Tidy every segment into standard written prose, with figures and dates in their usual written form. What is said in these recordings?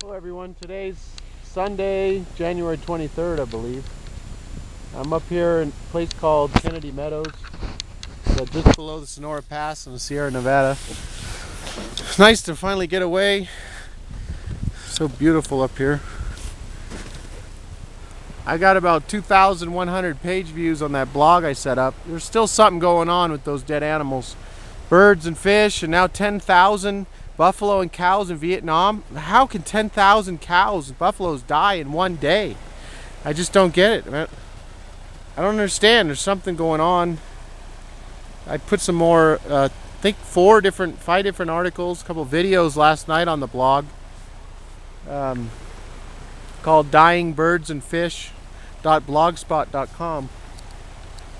Hello everyone, today's Sunday, January 23rd, I believe. I'm up here in a place called Kennedy Meadows, just below the Sonora Pass in the Sierra Nevada. It's nice to finally get away. So beautiful up here. I got about 2,100 page views on that blog I set up. There's still something going on with those dead animals. Birds and fish, and now 10,000 buffalo and cows in Vietnam. How can 10,000 cows and buffaloes die in one day? I just don't get it. I don't understand. There's something going on. I put some more, I think 5 different articles, a couple of videos last night on the blog called dyingbirdsandfish.blogspot.com.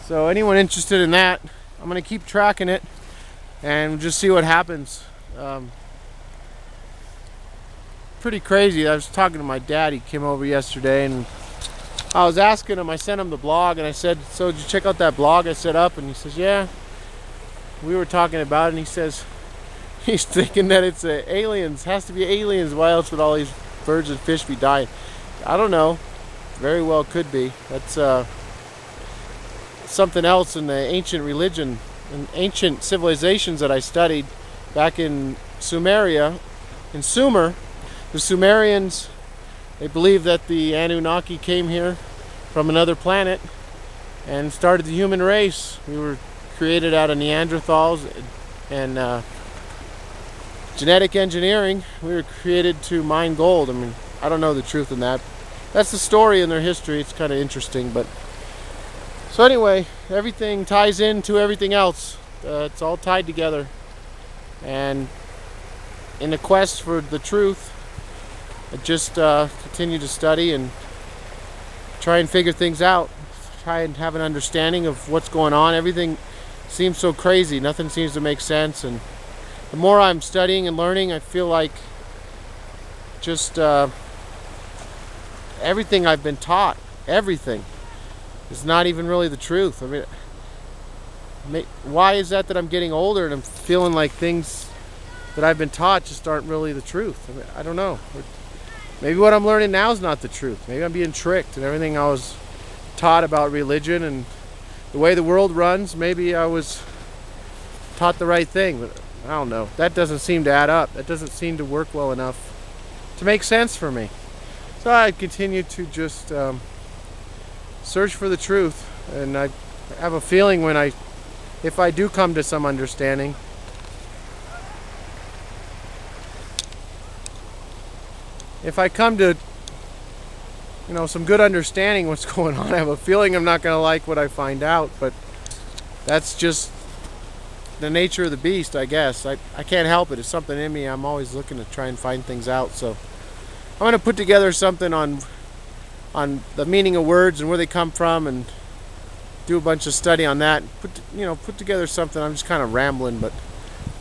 So anyone interested in that, I'm going to keep tracking it and just see what happens. Pretty crazy. I was talking to my dad. He came over yesterday and I was asking him, I sent him the blog and I said, so did you check out that blog I set up? And he says, yeah. We were talking about it and he says, he's thinking that it's aliens. Has to be aliens. Why else would all these birds and fish be dying? I don't know. Very well could be. That's something else in the ancient religion and ancient civilizations that I studied back in Sumeria. In Sumer, the Sumerians, they believed that the Anunnaki came here from another planet and started the human race. We were created out of Neanderthals and genetic engineering. We were created to mine gold. I mean, I don't know the truth in that. That's the story in their history. It's kind of interesting, but so anyway, everything ties into everything else. It's all tied together, and in the quest for the truth, I just continue to study and try and figure things out, try and have an understanding of what's going on. Everything seems so crazy, nothing seems to make sense, and the more I'm studying and learning, I feel like just everything I've been taught, everything, is not even really the truth. I mean, why is that I'm getting older and I'm feeling like things that I've been taught just aren't really the truth? I mean, I don't know. Maybe what I'm learning now is not the truth. Maybe I'm being tricked, and everything I was taught about religion and the way the world runs, maybe I was taught the right thing, but I don't know. That doesn't seem to add up. That doesn't seem to work well enough to make sense for me. So I continue to just search for the truth, and I have a feeling if I do come to some understanding, if I come to, some good understanding what's going on, I have a feeling I'm not going to like what I find out, but that's just the nature of the beast, I guess. I can't help it. It's something in me. I'm always looking to try and find things out. So I'm going to put together something on the meaning of words and where they come from, and do a bunch of study on that. Put together something. I'm just kind of rambling, but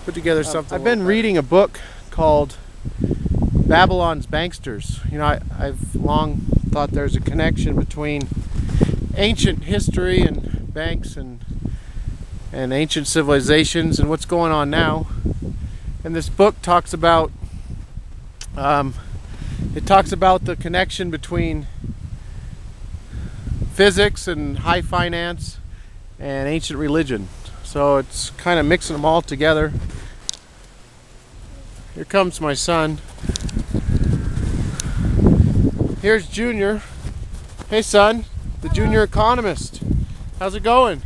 put together something. I've been reading a book called Babylon's Banksters. I've long thought there's a connection between ancient history and banks and ancient civilizations and what's going on now. And this book talks about the connection between physics and high finance and ancient religion. So it's kind of mixing them all together. Here comes my son. Here's Junior. Hey son, the Hello. Junior economist. How's it going?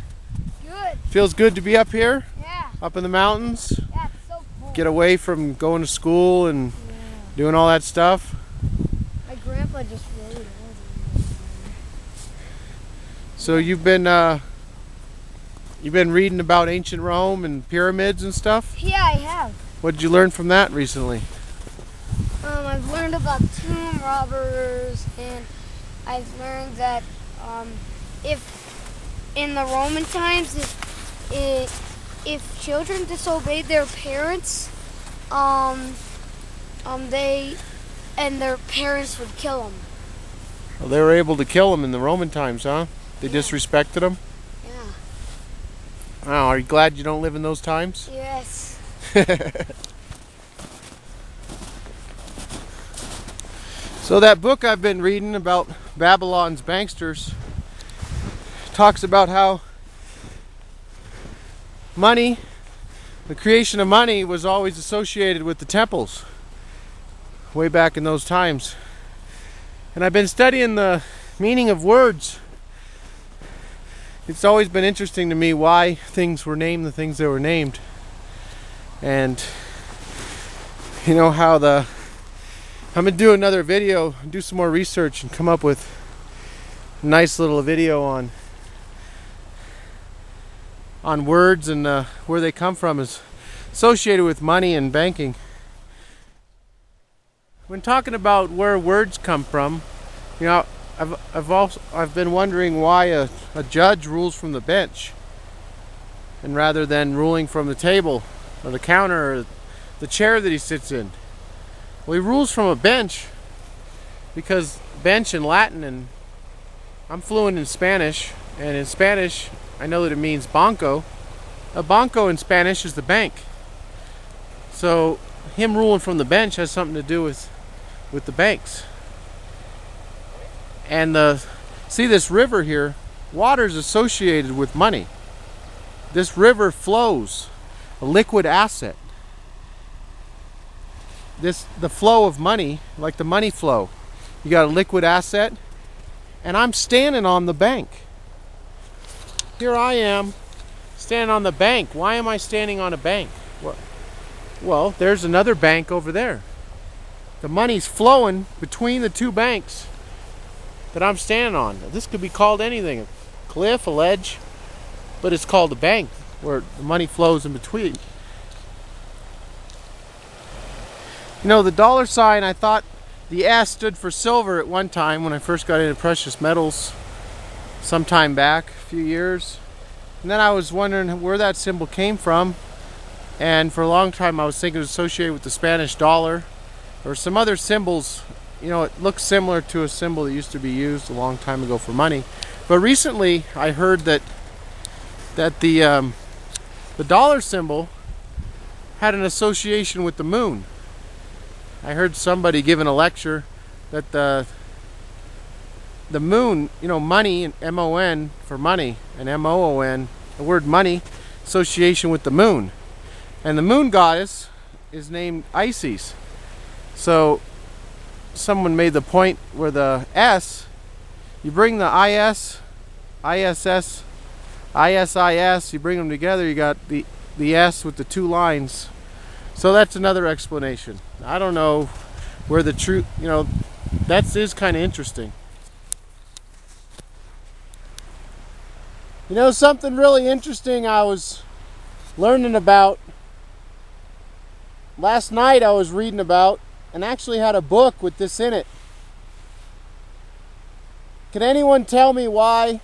Good. Feels good to be up here? Yeah. Up in the mountains? Yeah, it's so cool. Get away from going to school and doing all that stuff? My grandpa just really loves me. So you've been reading about ancient Rome and pyramids and stuff? Yeah, I have. What did you learn from that recently? I've learned about tomb robbers, and I've learned that if in the Roman times, if children disobeyed their parents, their parents would kill them. Well, they were able to kill them in the Roman times, huh? They Yeah. disrespected them? Yeah. Oh, are you glad you don't live in those times? Yes. So that book I've been reading about Babylon's banksters talks about how money, the creation of money, was always associated with the temples way back in those times. And I've been studying the meaning of words. It's always been interesting to me why things were named the things they were named. And you know how I'm gonna do another video, do some more research and come up with a nice little video on words and where they come from is associated with money and banking. When talking about where words come from, you know, I've been wondering why a judge rules from the bench, and rather than ruling from the table or the counter or the chair that he sits in. Well, he rules from a bench because bench in Latin, and I'm fluent in Spanish, and in Spanish I know that it means banco. A banco in Spanish is the bank. So him ruling from the bench has something to do with the banks. And see this river here, water is associated with money. This river flows, a liquid asset. The flow of money, like the money flow. You got a liquid asset, and I'm standing on the bank. Here I am, standing on the bank. Why am I standing on a bank? Well, there's another bank over there. The money's flowing between the two banks that I'm standing on. This could be called anything, a cliff, a ledge, but it's called a bank where the money flows in between. You know, the dollar sign, I thought the S stood for silver at one time when I first got into precious metals some time back, a few years. And then I was wondering where that symbol came from. And for a long time I was thinking it was associated with the Spanish dollar or some other symbols. You know, it looks similar to a symbol that used to be used a long time ago for money. But recently I heard that the dollar symbol had an association with the moon. I heard somebody giving a lecture that the moon, you know, money, and M-O-N for money, and M-O-O-N, the word money, association with the moon. And the moon goddess is named Isis. So someone made the point where the S, you bring the IS, ISS, ISIS, you bring them together, you got the S with the two lines. So that's another explanation. I don't know where the truth, you know, that is kind of interesting. You know, something really interesting I was learning about last night, I was reading about, and actually had a book with this in it. Can anyone tell me why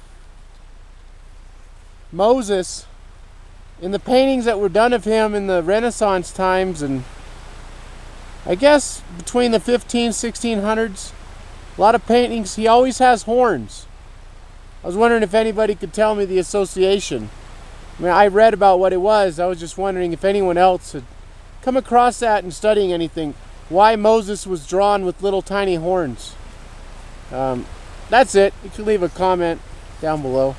Moses, in the paintings that were done of him in the Renaissance times, and I guess between the 1600s, a lot of paintings, he always has horns. I was wondering if anybody could tell me the association. I mean, I read about what it was. I was just wondering if anyone else had come across that in studying anything. Why Moses was drawn with little tiny horns. That's it. You can leave a comment down below.